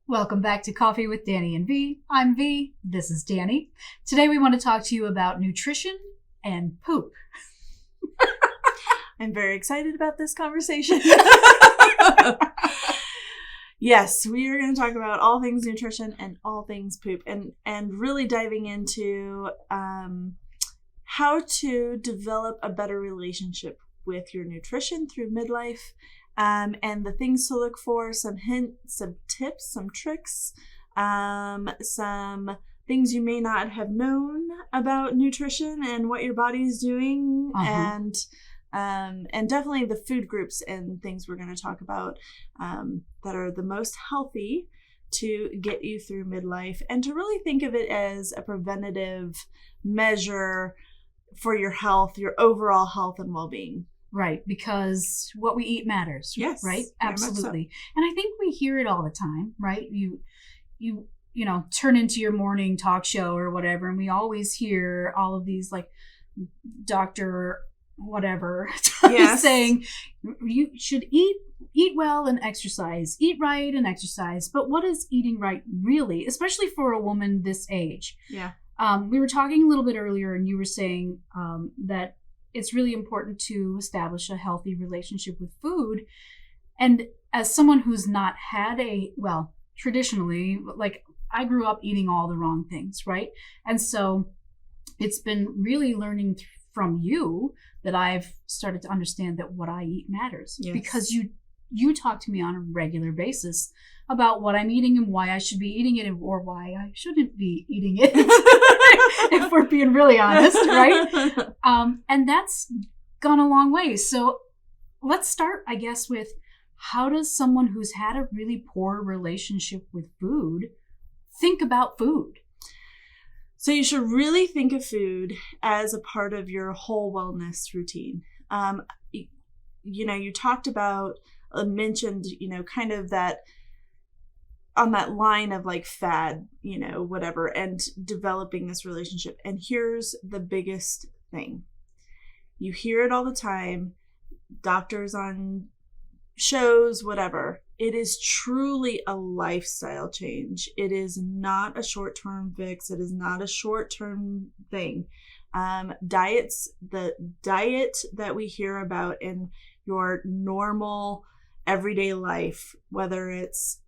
Welcome back to Coffee with Danny and V. I'm V. This is Danny. Today we want to talk to you about nutrition and poop. I'm very excited about this conversation. Yes, we are going to talk about all things nutrition and all things poop, and really diving into how to develop a better relationship with your nutrition through midlife, and the things to look for, some hints, some tips, some tricks, some things you may not have known about nutrition and what your body is doing, and definitely the food groups and things we're going to talk about that are the most healthy to get you through midlife, and to really think of it as a preventative measure for your health, your overall health and well-being. Right, because what we eat matters. Yes, right? Absolutely. So. And I think we hear it all the time, right? You know, turn into your morning talk show or whatever, and we always hear all of these like Dr. whatever saying you should eat well and exercise, eat right and exercise. But what is eating right really, especially for a woman this age? Yeah. We were talking a little bit earlier, and you were saying that it's really important to establish a healthy relationship with food. And as someone who's not had traditionally, like I grew up eating all the wrong things, right? And so it's been really learning from you that I've started to understand that what I eat matters. Yes. Because you talk to me on a regular basis about what I'm eating and why I should be eating it, or why I shouldn't be eating it, if we're being really honest, right? And that's gone a long way. So let's start, I guess, with how does someone who's had a really poor relationship with food think about food? So you should really think of food as a part of your whole wellness routine. You talked about, mentioned, kind of that on that line of like fad, whatever, and developing this relationship. And here's the biggest thing. You hear it all the time, doctors on shows, whatever. It is truly a lifestyle change. It is not a short-term fix. It is not a short-term thing. The diet that we hear about in your normal everyday life, whether it's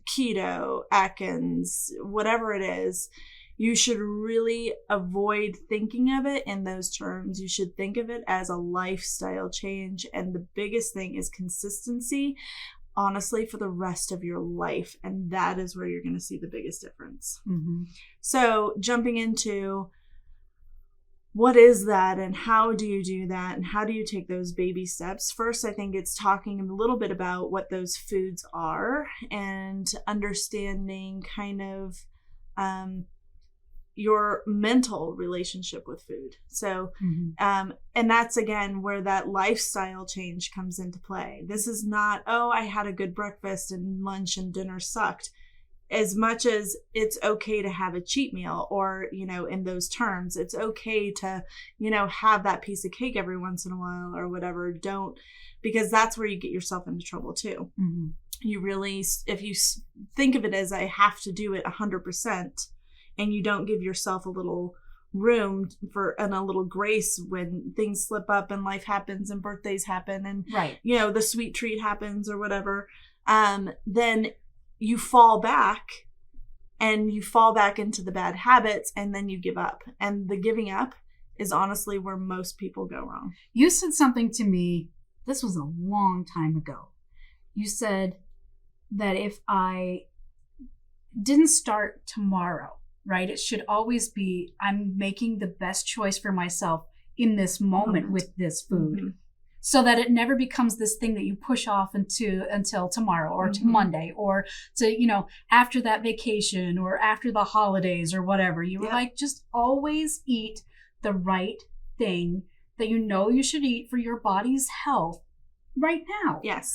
keto, Atkins, whatever it is, you should really avoid thinking of it in those terms. You should think of it as a lifestyle change. And the biggest thing is consistency, honestly, for the rest of your life. And that is where you're going to see the biggest difference. Mm-hmm. So jumping into what is that and how do you do that and how do you take those baby steps? First, I think it's talking a little bit about what those foods are and understanding kind of your mental relationship with food. So, and that's again where that lifestyle change comes into play. This is not, I had a good breakfast and lunch and dinner sucked. As much as it's okay to have a cheat meal, or, in those terms, it's okay to, have that piece of cake every once in a while or whatever. Don't, because that's where you get yourself into trouble too. Mm-hmm. You really, if you think of it as I have to do it 100%, and you don't give yourself a little room and a little grace when things slip up and life happens and birthdays happen and, right, the sweet treat happens or whatever, then you fall back into the bad habits, and then you give up. And the giving up is honestly where most people go wrong. You said something to me, this was a long time ago. You said that if I didn't start tomorrow, right, it should always be, I'm making the best choice for myself in this moment with this food. Mm-hmm. So that it never becomes this thing that you push off until tomorrow or to Monday or to, after that vacation or after the holidays or whatever. You were like, just always eat the right thing that you should eat for your body's health right now. Yes.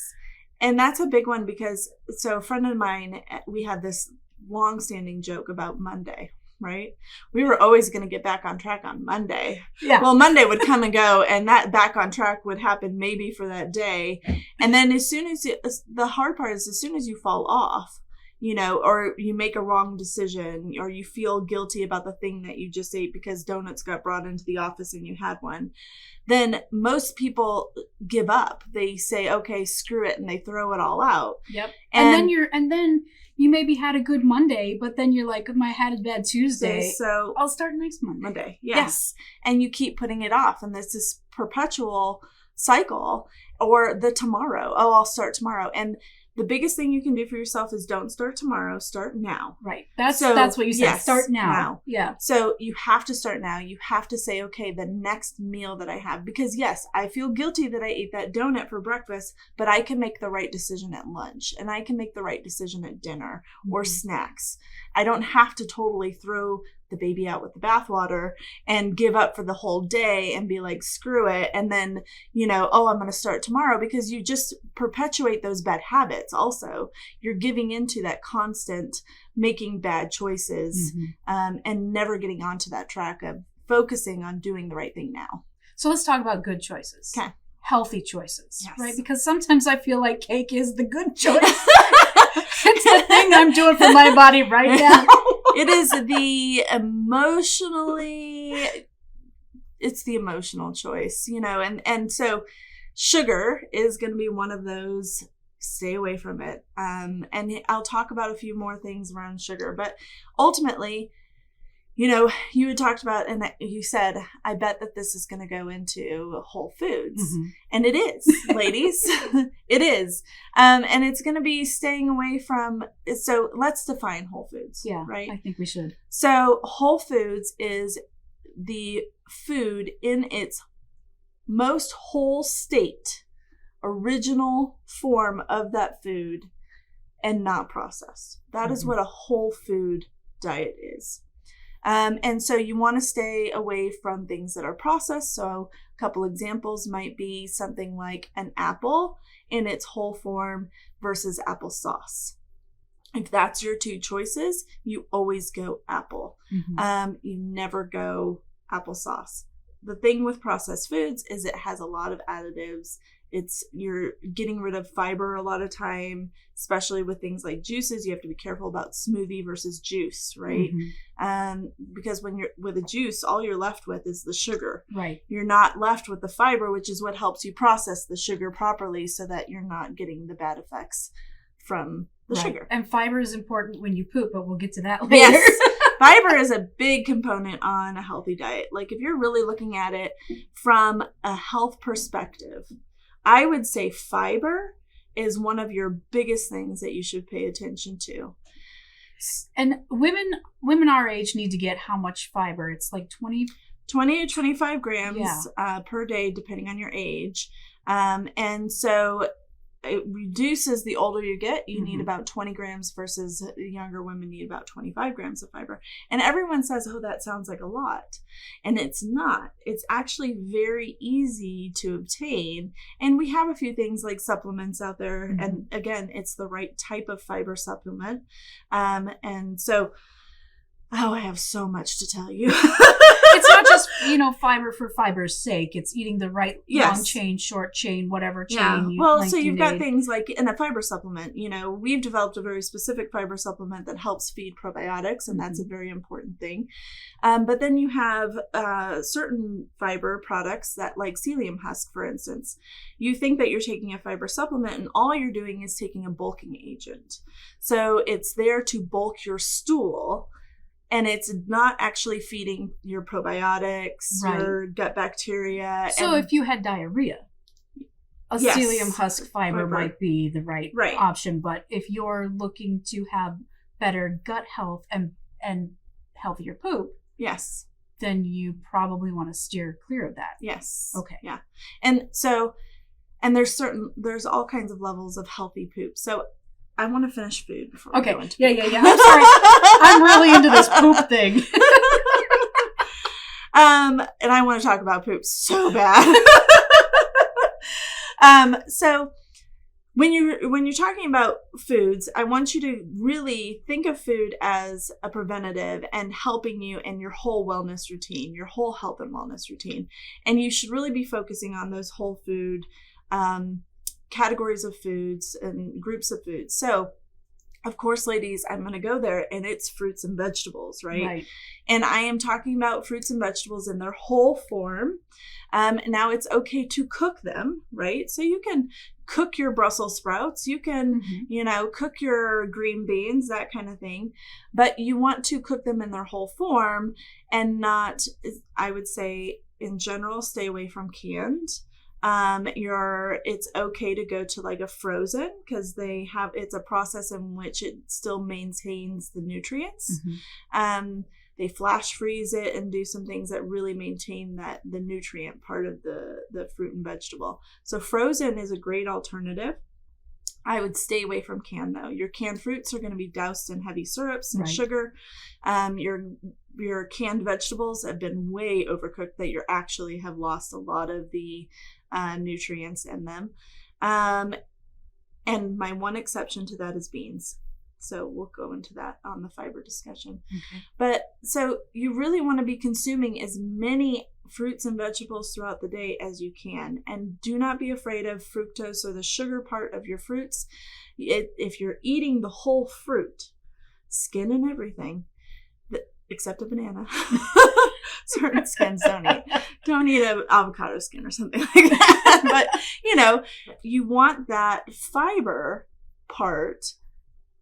And that's a big one because, so a friend of mine, we had this long-standing joke about Monday, right? We were always going to get back on track on Monday. Yeah. Well, Monday would come and go, and that back on track would happen maybe for that day. And then the hard part is as soon as you fall off, or you make a wrong decision, or you feel guilty about the thing that you just ate because donuts got brought into the office and you had one, then most people give up. They say, okay, screw it, and they throw it all out. Yep. And then you maybe had a good Monday, but then you're like, I had a bad Tuesday, so I'll start next Monday. Yes. Yeah. And you keep putting it off, and there's this perpetual cycle. Or the tomorrow. Oh, I'll start tomorrow. And the biggest thing you can do for yourself is don't start tomorrow. Start now. Right. That's what you said. Yes, start now. Yeah. So you have to start now. You have to say, okay, the next meal that I have, because yes, I feel guilty that I ate that donut for breakfast, but I can make the right decision at lunch, and I can make the right decision at dinner or snacks. I don't have to totally throw the baby out with the bathwater and give up for the whole day and be like, screw it. And then, I'm going to start tomorrow, because you just perpetuate those bad habits. Also, you're giving into that constant making bad choices, and never getting onto that track of focusing on doing the right thing now. So let's talk about good choices. Okay. Healthy choices, yes. Right? Because sometimes I feel like cake is the good choice. It's the thing I'm doing for my body right now. It is it's the emotional choice, and so sugar is going to be one of those. Stay away from it. And I'll talk about a few more things around sugar, but ultimately, you had talked about, and you said, I bet that this is going to go into Whole Foods. And it is, ladies. It is. And it's going to be staying away from, so let's define Whole Foods. Yeah, right? I think we should. So Whole Foods is the food in its most whole state, original form of that food, and not processed. That is what a whole food diet is. And so you want to stay away from things that are processed. So a couple examples might be something like an apple in its whole form versus applesauce. If that's your two choices, you always go apple. You never go applesauce. The thing with processed foods is it has a lot of additives. You're getting rid of fiber a lot of time, especially with things like juices. You have to be careful about smoothie versus juice, right? Because when you're with a juice, all you're left with is the sugar. Right. You're not left with the fiber, which is what helps you process the sugar properly so that you're not getting the bad effects from the sugar. And fiber is important when you poop, but we'll get to that later. Yes. Fiber is a big component on a healthy diet. Like if you're really looking at it from a health perspective, I would say fiber is one of your biggest things that you should pay attention to. And women our age need to get how much fiber? It's like 20 to 25 grams per day, depending on your age. And so it reduces the older you get. You need about 20 grams versus younger women need about 25 grams of fiber. And everyone says, oh, that sounds like a lot. And it's not. It's actually very easy to obtain. And we have a few things like supplements out there. And again, it's the right type of fiber supplement. And so, I have so much to tell you. It's not just, fiber for fiber's sake. It's eating the right long chain, short chain, whatever chain so you've got things like in a fiber supplement, we've developed a very specific fiber supplement that helps feed probiotics, and that's a very important thing. But then you have certain fiber products that, like psyllium husk, for instance. You think that you're taking a fiber supplement, and all you're doing is taking a bulking agent. So it's there to bulk your stool. And it's not actually feeding your probiotics, your gut bacteria. So if you had diarrhea, a psyllium husk fiber might be the right option. But if you're looking to have better gut health and healthier poop, then you probably want to steer clear of that. Yes. Okay. Yeah. And so, and there's all kinds of levels of healthy poop. So I want to finish food before we go into poop. Yeah. I'm sorry. I'm really into this poop thing. And I want to talk about poop so bad. So when you're talking about foods, I want you to really think of food as a preventative and helping you in your whole wellness routine, your whole health and wellness routine. And you should really be focusing on those whole food categories of foods and groups of foods. So of course, ladies, I'm going to go there, and it's fruits and vegetables, right? Right. And I am talking about fruits and vegetables in their whole form. Now it's okay to cook them, right? So you can cook your Brussels sprouts, you can, cook your green beans, that kind of thing. But you want to cook them in their whole form and not, I would say, in general, stay away from canned. It's okay to go to like a frozen, because it's a process in which it still maintains the nutrients. They flash freeze it and do some things that really maintain the nutrient part of the fruit and vegetable. So frozen is a great alternative. I would stay away from canned though. Your canned fruits are going to be doused in heavy syrups and sugar. Your canned vegetables have been way overcooked, that you actually have lost a lot of the nutrients in them. And my one exception to that is beans. So we'll go into that on the fiber discussion. Okay. But so you really want to be consuming as many fruits and vegetables throughout the day as you can. And do not be afraid of fructose or the sugar part of your fruits. If you're eating the whole fruit, skin and everything, except a banana. Certain skins don't eat an avocado skin or something like that. But, you want that fiber part,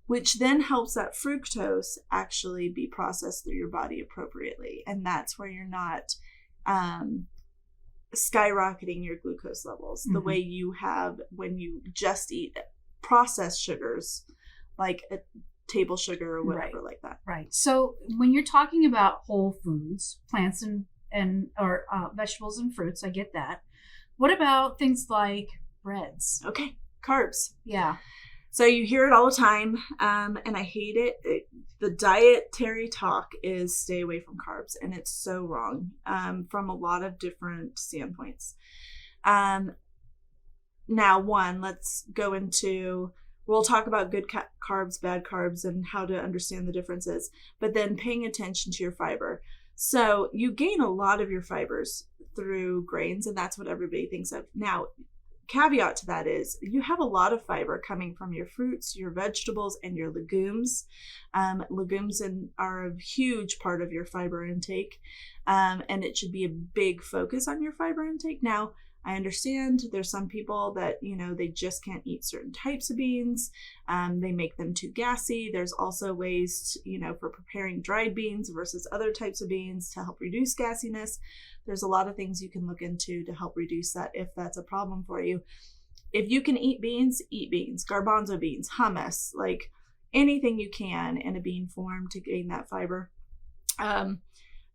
which then helps that fructose actually be processed through your body appropriately. And that's where you're not skyrocketing your glucose levels the way you have when you just eat processed sugars, like a table sugar or whatever like that. Right. So when you're talking about whole foods, plants or vegetables and fruits, I get that. What about things like breads? Okay. Carbs. Yeah. So you hear it all the time, and I hate it. The dietary talk is stay away from carbs, and it's so wrong from a lot of different standpoints. Now, let's go into, we'll talk about good carbs, bad carbs, and how to understand the differences, but then paying attention to your fiber. So you gain a lot of your fibers through grains, and that's what everybody thinks of. Now, caveat to that is you have a lot of fiber coming from your fruits, your vegetables, and your legumes. Legumes are a huge part of your fiber intake, and it should be a big focus on your fiber intake. Now, I understand there's some people that, they just can't eat certain types of beans. They make them too gassy. There's also ways, for preparing dried beans versus other types of beans to help reduce gassiness. There's a lot of things you can look into to help reduce that if that's a problem for you. If you can eat beans, garbanzo beans, hummus, like anything you can in a bean form to gain that fiber.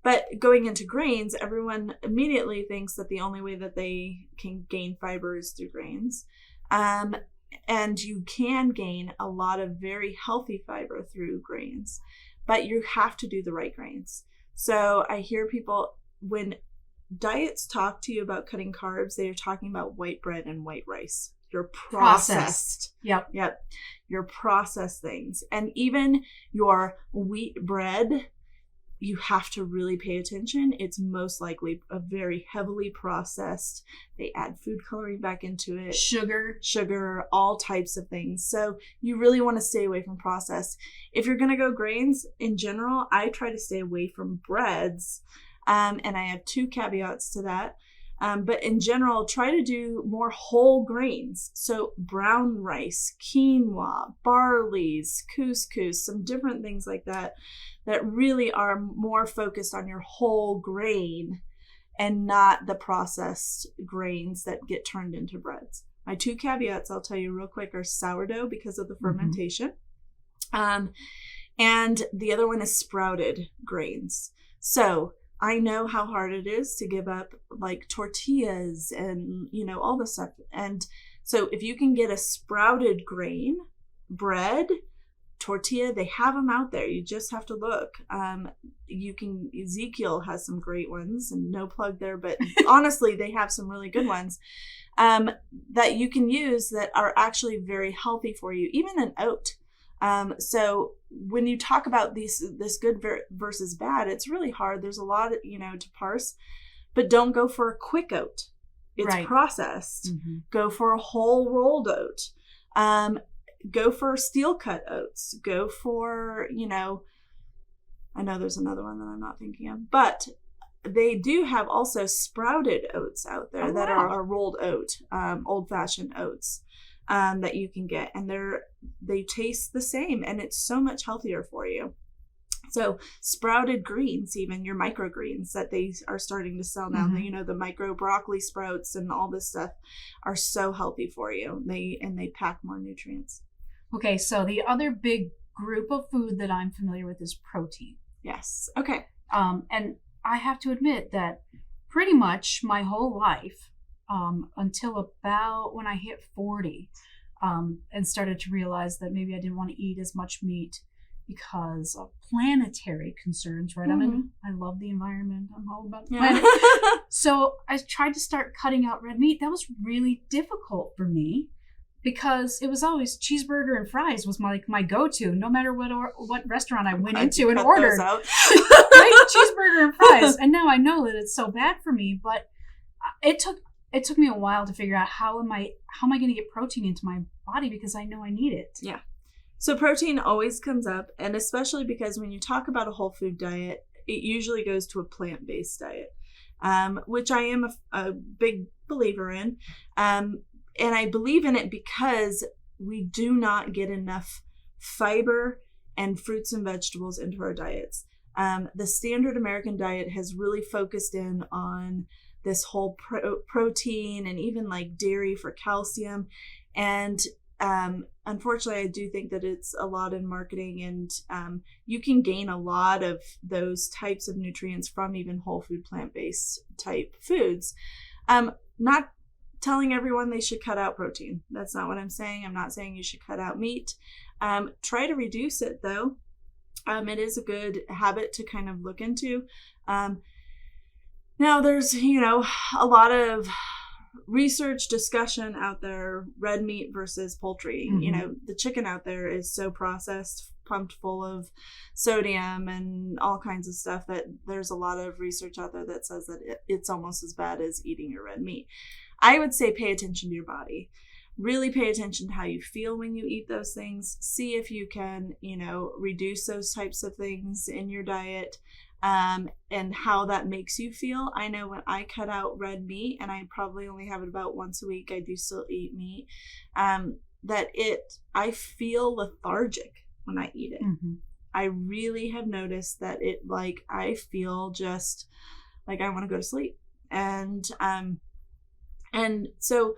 But going into grains, everyone immediately thinks that the only way that they can gain fiber is through grains. And you can gain a lot of very healthy fiber through grains, but you have to do the right grains. So I hear people, when diets talk to you about cutting carbs, they are talking about white bread and white rice. You're processed. Yep. You're processed things. And even your wheat bread, you have to really pay attention. It's most likely a very heavily processed. They add food coloring back into it. Sugar, all types of things. So you really want to stay away from processed. If you're going to go grains, in general, I try to stay away from breads. And I have two caveats to that. But in general, try to do more whole grains. So brown rice, quinoa, barleys, couscous, some different things like that really are more focused on your whole grain and not the processed grains that get turned into breads. My two caveats, I'll tell you real quick, are sourdough because of the fermentation. And the other one is sprouted grains. So I know how hard it is to give up like tortillas and, all this stuff. And so if you can get a sprouted grain, bread, tortilla, they have them out there. You just have to look. Ezekiel has some great ones, and no plug there, but honestly, they have some really good ones that you can use that are actually very healthy for you, even an oat. So when you talk about this good versus bad, it's really hard. There's a lot, to parse, but don't go for a quick oat. It's processed. Go for a whole rolled oat. go for steel cut oats. Go for, I know there's another one that I'm not thinking of, but they do have also sprouted oats out there that are rolled oat, old-fashioned oats that you can get, and they taste the same, and it's so much healthier for you. So sprouted greens, even your microgreens that they are starting to sell now, the micro broccoli sprouts and all this stuff are so healthy for you. They pack more nutrients. Okay, so the other big group of food that I'm familiar with is protein. Yes. Okay. And I have to admit that pretty much my whole life, until about when I hit 40, and started to realize that maybe I didn't want to eat as much meat because of planetary concerns, right? I love the environment. I'm all about the planet. So I tried to start cutting out red meat. That was really difficult for me because it was always cheeseburger and fries was my go-to, no matter what restaurant I went into and ordered. Right? Cheeseburger and fries. And now I know that it's so bad for me, but it took me a while to figure out how am I going to get protein into my body because I know I need it. Yeah. So protein always comes up, and especially because when you talk about a whole food diet, it usually goes to a plant-based diet, which I am a big believer in. And I believe in it because we do not get enough fiber and fruits and vegetables into our diets. The standard American diet has really focused in on this whole protein and even like dairy for calcium. And unfortunately, I do think that it's a lot in marketing, and you can gain a lot of those types of nutrients from even whole food plant-based type foods. Not telling everyone they should cut out protein. That's not what I'm saying. I'm not saying you should cut out meat. Try to reduce it though. It is a good habit to kind of look into. Now there's, a lot of research discussion out there, red meat versus poultry. The chicken out there is so processed, pumped full of sodium and all kinds of stuff that there's a lot of research out there that says that it's almost as bad as eating your red meat. I would say pay attention to your body. Really pay attention to how you feel when you eat those things. See if you can, reduce those types of things in your diet. And how that makes you feel. I know when I cut out red meat, and I probably only have it about once a week, I do still eat meat, I feel lethargic when I eat it. I really have noticed that I feel just like I want to go to sleep. And so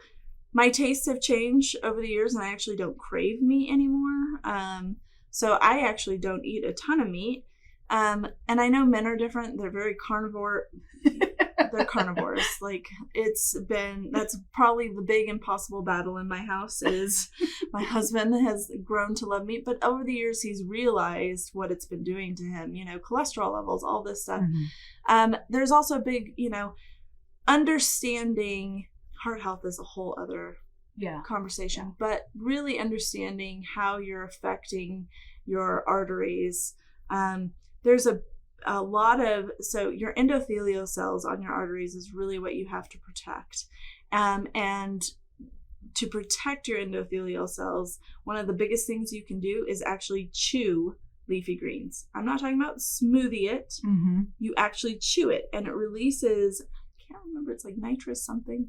my tastes have changed over the years, and I actually don't crave meat anymore. So I actually don't eat a ton of meat. And I know men are different. They're very carnivore. They're carnivores. That's probably the big impossible battle in my house is my husband has grown to love meat, but over the years he's realized what it's been doing to him, cholesterol levels, all this stuff. There's also a big, understanding heart health is a whole other conversation, but really understanding how you're affecting your arteries. There's a lot of, so your endothelial cells on your arteries is really what you have to protect. And to protect your endothelial cells, one of the biggest things you can do is actually chew leafy greens. I'm not talking about smoothie it. You actually chew it, and it releases, I can't remember, it's like nitrous something.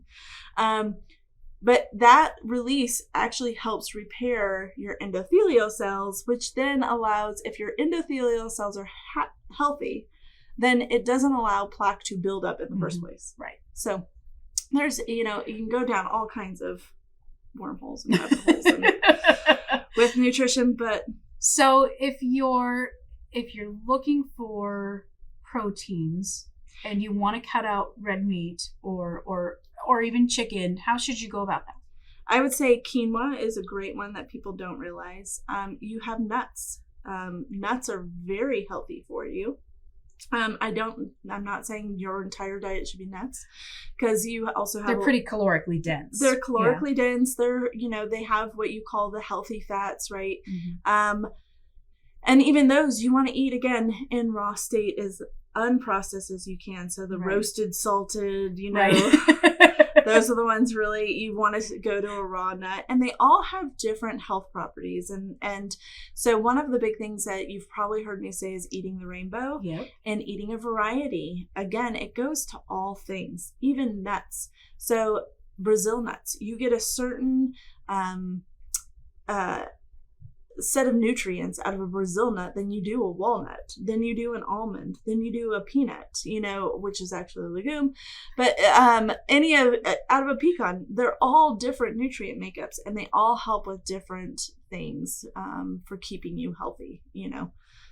But that release actually helps repair your endothelial cells, which then allows, if your endothelial cells are healthy, then it doesn't allow plaque to build up in the first place. Right. So there's, you can go down all kinds of wormholes and rabbit holes with nutrition, but. So if you're looking for proteins and you want to cut out red meat or even chicken, how should you go about that? I would say quinoa is a great one that people don't realize. You have nuts. Nuts are very healthy for you. I'm not saying your entire diet should be nuts, because you also have. They're pretty calorically dense. They're calorically dense. They're, they have what you call the healthy fats, right? And even those you want to eat again in raw state as unprocessed as you can. So the roasted, salted, Right. Those are the ones really you want to go to a raw nut. And they all have different health properties. And so one of the big things that you've probably heard me say is eating the rainbow. Yep. And eating a variety. Again, it goes to all things, even nuts. So Brazil nuts, you get a certain set of nutrients out of a Brazil nut than you do a walnut, then you do an almond, then you do a peanut, which is actually a legume, but any of out of a pecan. They're all different nutrient makeups, and they all help with different things for keeping you healthy.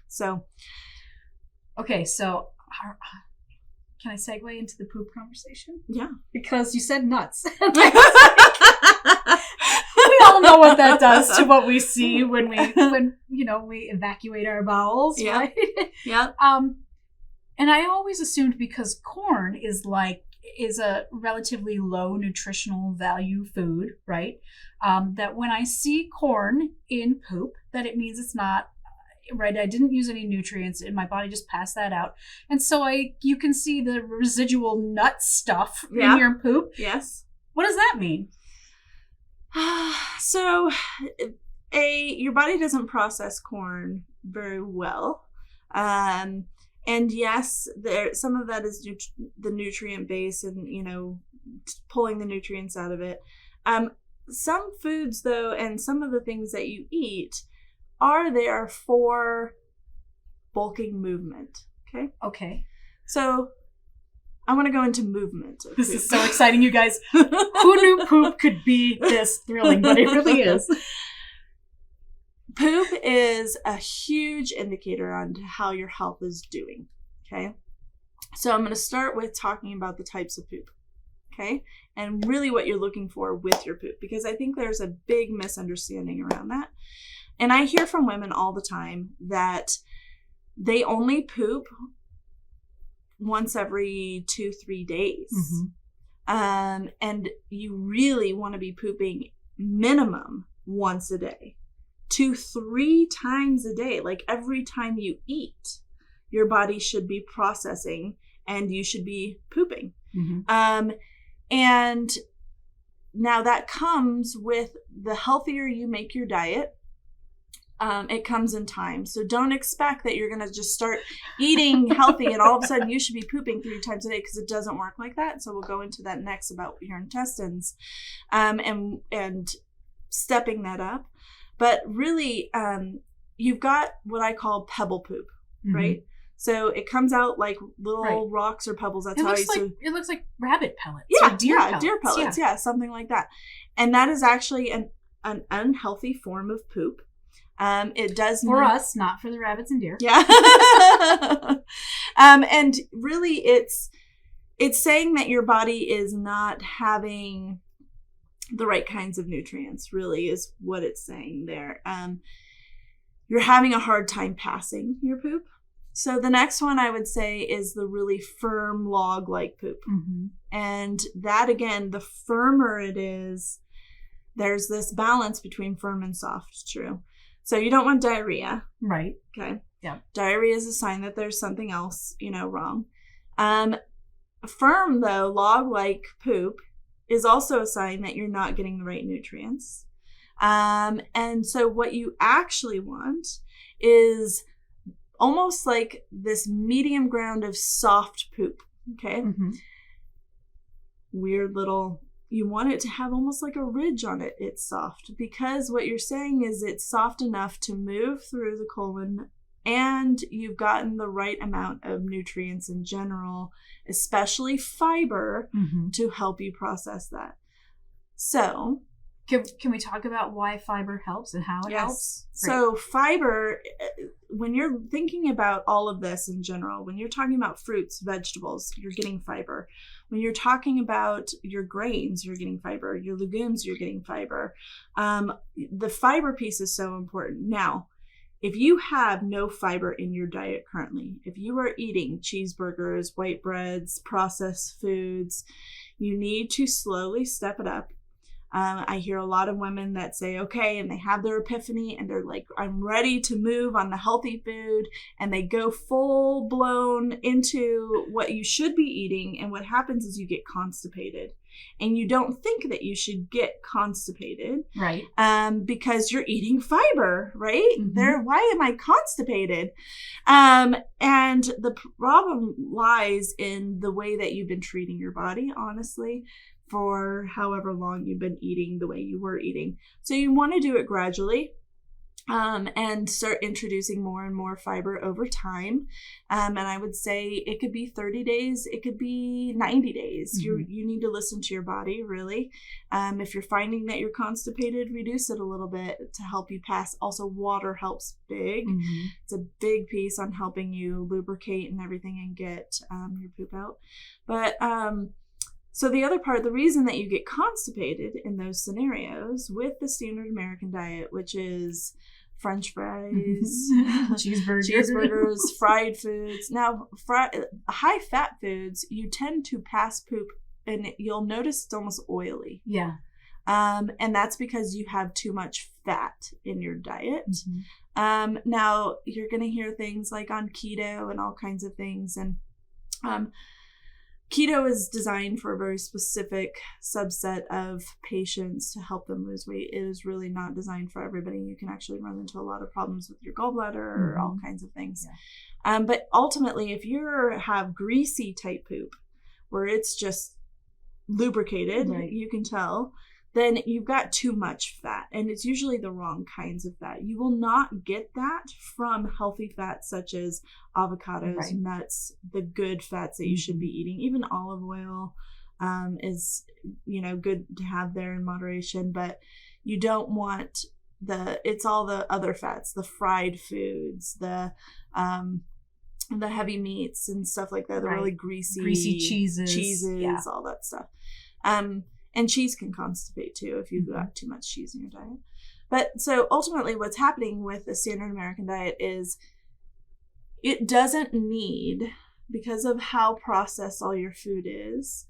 So okay, so can I segue into the poop conversation? Yeah, because you said nuts. We all know what that does to what we see when we evacuate our bowels, yeah. right? Yeah. And I always assumed because corn is a relatively low nutritional value food, right? That when I see corn in poop, that it means it's not right. I didn't use any nutrients, and my body just passed that out. And so you can see the residual nut stuff in your poop. Yes. What does that mean? So, your body doesn't process corn very well, and yes, some of that is the nutrient base, and pulling the nutrients out of it. Some foods, though, and some of the things that you eat are there for bulking movement. Okay. So I want to go into movement. This is so exciting, you guys. Who knew poop could be this thrilling? But it really is. Poop is a huge indicator on how your health is doing. Okay. So I'm going to start with talking about the types of poop. Okay. And really what you're looking for with your poop, because I think there's a big misunderstanding around that. And I hear from women all the time that they only poop once every 2-3 days. Mm-hmm. And you really want to be pooping minimum once a day, 2-3 times a day. Like every time you eat, your body should be processing and you should be pooping. Mm-hmm. And now that comes with the healthier you make your diet. It comes in time. So don't expect that you're going to just start eating healthy and all of a sudden you should be pooping 3 times a day, because it doesn't work like that. So we'll go into that next about your intestines and stepping that up. But really, you've got what I call pebble poop, mm-hmm. right? So it comes out like little rocks or pebbles. That's how it looks like rabbit pellets. Yeah, or deer pellets. Yeah, something like that. And that is actually an unhealthy form of poop. It does for us, not for the rabbits and deer. Yeah. And really it's saying that your body is not having the right kinds of nutrients, really is what it's saying there. You're having a hard time passing your poop. So the next one I would say is the really firm log-like poop. Mm-hmm. And that, again, the firmer it is, there's this balance between firm and soft, true. So you don't want diarrhea. Right. Okay. Yeah. Diarrhea is a sign that there's something else, wrong. Firm, though, log-like poop is also a sign that you're not getting the right nutrients. And so what you actually want is almost like this medium ground of soft poop. Okay. Mm-hmm. Weird little... You want it to have almost like a ridge on it. It's soft because what you're saying is it's soft enough to move through the colon, and you've gotten the right amount of nutrients in general, especially fiber, mm-hmm. to help you process that. So can we talk about why fiber helps and how it helps? Great. So fiber, when you're thinking about all of this in general, when you're talking about fruits, vegetables, you're getting fiber. When you're talking about your grains, you're getting fiber. Your legumes, you're getting fiber. The fiber piece is so important. Now, if you have no fiber in your diet currently, if you are eating cheeseburgers, white breads, processed foods, you need to slowly step it up. I hear a lot of women that say, okay, and they have their epiphany and they're like, I'm ready to move on the healthy food. And they go full blown into what you should be eating. And what happens is you get constipated. And you don't think that you should get constipated. Right. Because you're eating fiber, right? Mm-hmm. Why am I constipated? And the problem lies in the way that you've been treating your body, honestly, for however long you've been eating the way you were eating. So you want to do it gradually. And start introducing more and more fiber over time. And I would say it could be 30 days, it could be 90 days. Mm-hmm. You need to listen to your body, really. If you're finding that you're constipated, reduce it a little bit to help you pass. Also, water helps big. Mm-hmm. It's a big piece on helping you lubricate and everything and get your poop out. But so the other part, the reason that you get constipated in those scenarios with the standard American diet, which is French fries, cheeseburgers, fried foods. Now, high fat foods, you tend to pass poop, and you'll notice it's almost oily. Yeah. And that's because you have too much fat in your diet. Mm-hmm. Now, you're going to hear things like on keto and all kinds of things, and keto is designed for a very specific subset of patients to help them lose weight. It is really not designed for everybody. You can actually run into a lot of problems with your gallbladder or all kinds of things. Yeah. But ultimately, if you have greasy type poop, where it's just lubricated, right, you can tell, then you've got too much fat, and it's usually the wrong kinds of fat. You will not get that from healthy fats such as avocados, right, nuts, the good fats that you should be eating. Even olive oil is, good to have there in moderation, but you don't want it's all the other fats, the fried foods, the heavy meats and stuff like that, the really greasy cheeses, yeah, all that stuff. And cheese can constipate too if you've got too much cheese in your diet. But so ultimately what's happening with the standard American diet is it doesn't need, because of how processed all your food is,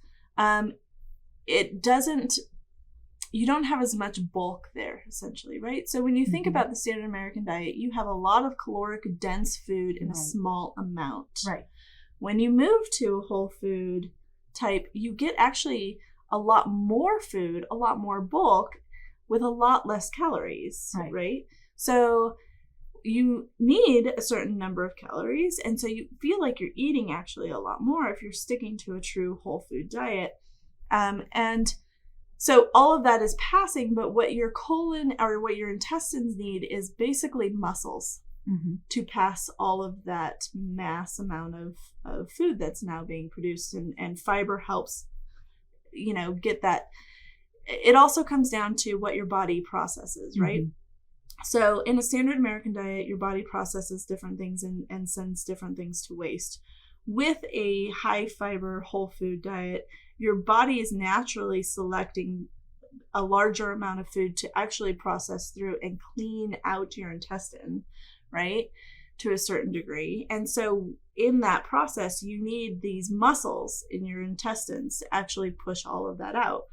you don't have as much bulk there, essentially, right? So when you think about the standard American diet, you have a lot of caloric dense food in a small amount. Right. When you move to a whole food type, you get actually a lot more food, a lot more bulk with a lot less calories, right? So you need a certain number of calories, and so you feel like you're eating actually a lot more if you're sticking to a true whole food diet. And so all of that is passing, but what your colon or what your intestines need is basically muscles to pass all of that mass amount of food that's now being produced, and fiber helps get that. It also comes down to what your body processes, right? So in a standard American diet, your body processes different things and sends different things to waste. With a high fiber whole food diet, your body is naturally selecting a larger amount of food to actually process through and clean out your intestine, right? To a certain degree. And so in that process, you need these muscles in your intestines to actually push all of that out.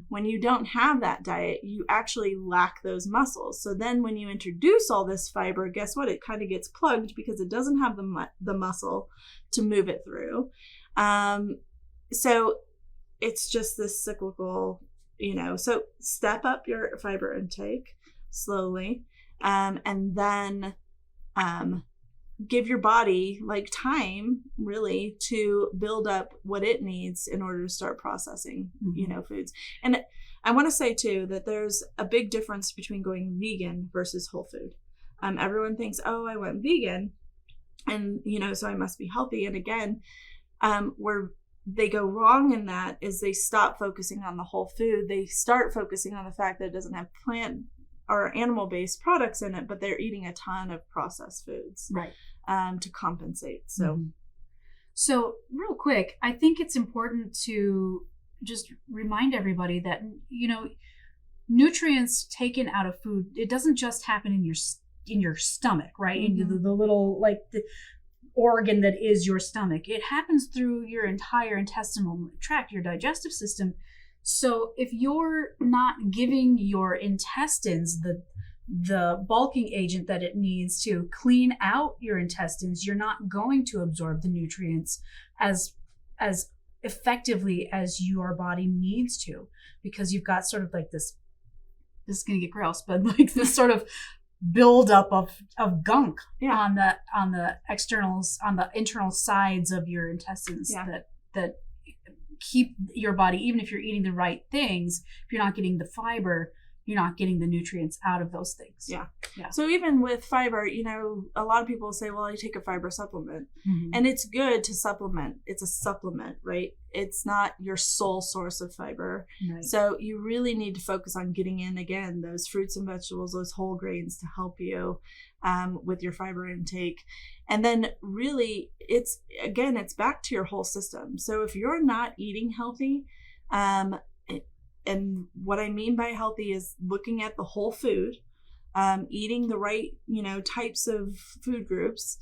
When you don't have that diet, you actually lack those muscles. So then when you introduce all this fiber, guess what? It kind of gets plugged because it doesn't have the muscle to move it through. So it's just this cyclical, so step up your fiber intake slowly, and then give your body time really to build up what it needs in order to start processing, foods. And I want to say too that there's a big difference between going vegan versus whole food. Everyone thinks, oh, I went vegan and, so I must be healthy. And again, where they go wrong in that is they stop focusing on the whole food. They start focusing on the fact that it doesn't have plant or animal-based products in it, but they're eating a ton of processed foods, right? To compensate. So, so real quick, I think it's important to just remind everybody that nutrients taken out of food, it doesn't just happen in your stomach, right? In the little the organ that is your stomach. It happens through your entire intestinal tract, your digestive system. So if you're not giving your intestines the bulking agent that it needs to clean out your intestines, you're not going to absorb the nutrients as effectively as your body needs to, because you've got sort of like this is going to get gross, but like this sort of buildup of gunk on the externals, on the internal sides of your intestines that keep your body, even if you're eating the right things, if you're not getting the fiber, you're not getting the nutrients out of those things. Yeah. So even with fiber, a lot of people say, well, I take a fiber supplement. Mm-hmm. And it's good to supplement. It's a supplement, right? It's not your sole source of fiber. Right. So you really need to focus on getting in, again, those fruits and vegetables, those whole grains to help you with your fiber intake. And then really, it's back to your whole system. So if you're not eating healthy, and what I mean by healthy is looking at the whole food, eating the right, types of food groups,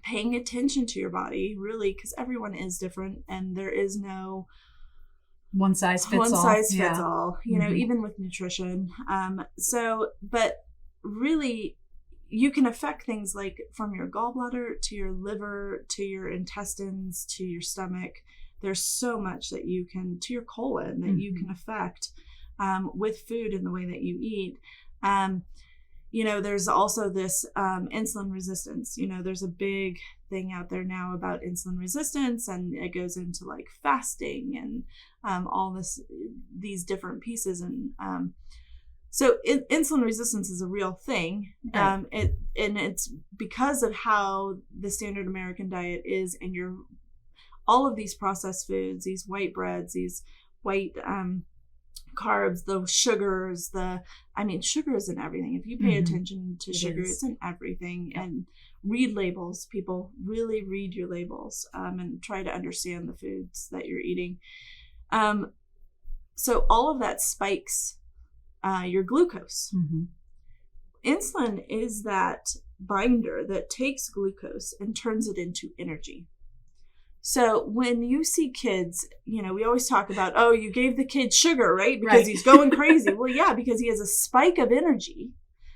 paying attention to your body, really, because everyone is different and there is no one size fits all, even with nutrition. But really, you can affect things like from your gallbladder to your liver, to your intestines, to your stomach. There's so much that you can, to your colon, that you can affect with food and the way that you eat. There's also this insulin resistance. There's a big thing out there now about insulin resistance, and it goes into like fasting and all these different pieces. And so insulin resistance is a real thing. Right. It's because of how the standard American diet is, and all of these processed foods, these white breads, these white carbs, the sugars, sugar is in everything. If you pay attention to sugar, it's in everything. Yeah. And read labels. People really read your labels and try to understand the foods that you're eating. So all of that spikes your glucose. Mm-hmm. Insulin is that binder that takes glucose and turns it into energy. So when you see kids, we always talk about, oh, you gave the kid sugar, right? Because he's going crazy. Well, yeah, because he has a spike of energy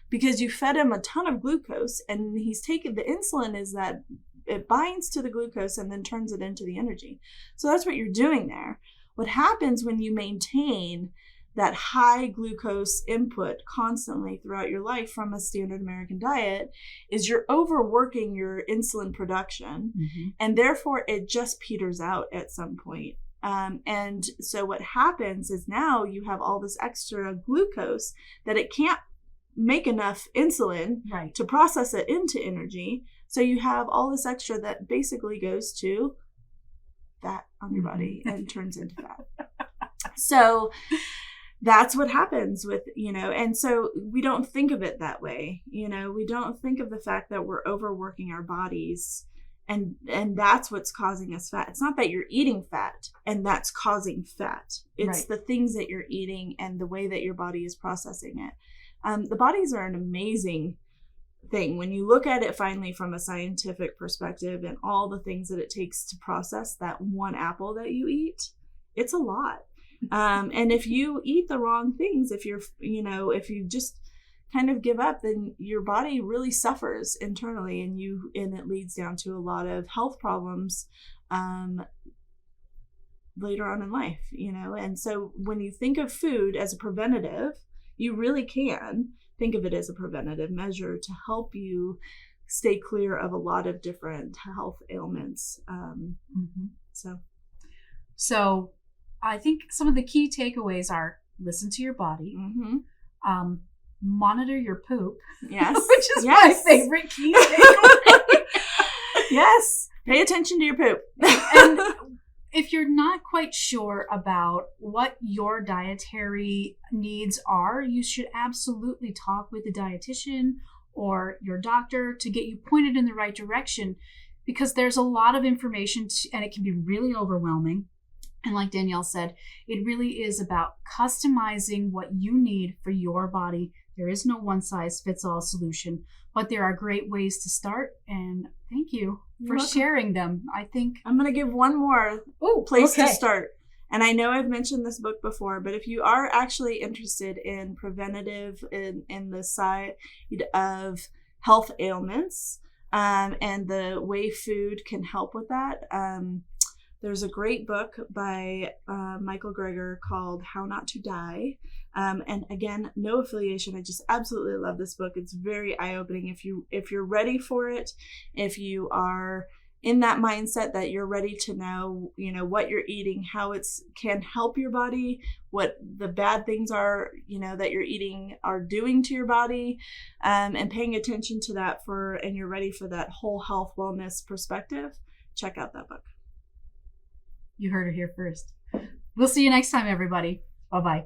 because you fed him a ton of glucose, and he's taken the insulin is that it binds to the glucose and then turns it into the energy. So that's what you're doing there. What happens when you maintain that high glucose input constantly throughout your life from a standard American diet is you're overworking your insulin production, and therefore it just peters out at some point. And so what happens is now you have all this extra glucose that it can't make enough insulin to process it into energy. So you have all this extra that basically goes to fat on your body and turns into fat. So that's what happens with, and so we don't think of it that way. We don't think of the fact that we're overworking our bodies and that's what's causing us fat. It's not that you're eating fat and that's causing fat. It's the things that you're eating and the way that your body is processing it. The bodies are an amazing thing. When you look at it finally from a scientific perspective and all the things that it takes to process that one apple that you eat, it's a lot. And if you eat the wrong things, if you just kind of give up, then your body really suffers internally, and it leads down to a lot of health problems later on in life, And so when you think of food as a preventative, you really can think of it as a preventative measure to help you stay clear of a lot of different health ailments. So I think some of the key takeaways are listen to your body, monitor your poop, which is my favorite key takeaway. Yes, pay attention to your poop. And if you're not quite sure about what your dietary needs are, you should absolutely talk with a dietitian or your doctor to get you pointed in the right direction, because there's a lot of information and it can be really overwhelming. And like Danielle said, it really is about customizing what you need for your body. There is no one size fits all solution, but there are great ways to start. And thank you for sharing them. I think I'm going to give one more place to start. And I know I've mentioned this book before, but if you are actually interested in preventative in the side of health ailments and the way food can help with that, There's a great book by Michael Greger called How Not to Die. And again, no affiliation. I just absolutely love this book. It's very eye-opening. If you're ready for it, if you are in that mindset that you're ready to know, what you're eating, how it can help your body, what the bad things are, that you're eating are doing to your body, and paying attention to that and you're ready for that whole health wellness perspective, check out that book. You heard it here first. We'll see you next time, everybody. Bye-bye.